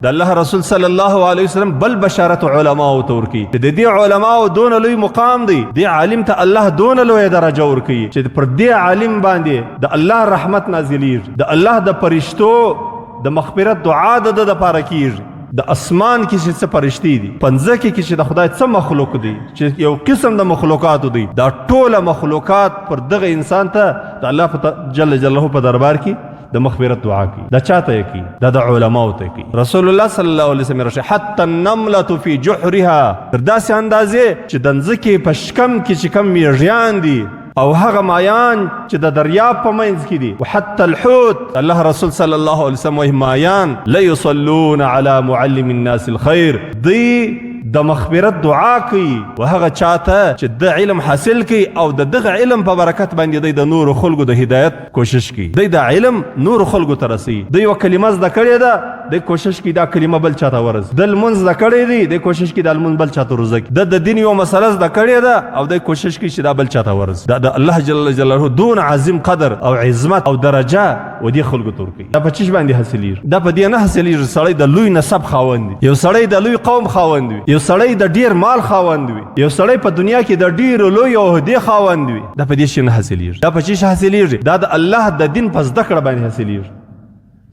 د الله رسول صلی الله علیه وسلم بل بشارت علماء ورکی د دې علماء دون لوی مقام دی دی عالم ته الله دون لوی درجه ورکی چې پر دې عالم باندې د الله رحمت نازلیږي د الله د فرشتو د مغفرت دعا د لپاره کیږي د اسمان کې چې څه فرشتي دي پنځه کې چې د خدای څه مخلوق دي چې یو قسم د مخلوقات دي دا ټول مخلوقات پر دغه انسان ته د الله جل جلاله په دربار کې د مغفرت دعا کی دا چاته کی دا د علماء ته کی رسول الله صلی الله علیه وسلم رشه حتی النمله فی جحرها تر داسې اندازې چې د ځمکې په شکم کې چې کم میږیان دي او هغه مایان چې د دریاب په منځ کې دي وحتى الحوت الله رسول صلی الله علیه وسلم وایي مایان لا یصلون علی معلم الناس الخير دی د مغفرت دعا کوي وهغه چاته چې د علم حاصل کوي او د دغه علم په برکت باندې د نور خلقو د هدایت کوشش کوي د علم نور خلقو ته رسي د یو کلمه زده کړې ده د کوشش کوي دا کلمه بل چاته ورس د لمونځ زده کړې دي د کوشش کوي د لمونځ بل چاته ورزک د دین یو مسله زده کړې ده او د کوشش کوي چې دا بل چاته ورس د الله جل جلاله دون عظیم قدر او عظمت او درجه و دې خلقو تور کوي دا په چش باندې حاصلېږي دا په دې نه حاصلېږي سړی د لوی نسب خاوند یو سړی د لوی قوم خاوند وي یو سړی د ډیر مال خاوند وي یو سړی په دنیا کې د ډیر لوی عہدې خاوند وي دا په دې شي نه حاصلېږي دا په چی حاصلېږي دا د الله د دین په زده کړه باندې حاصلېږي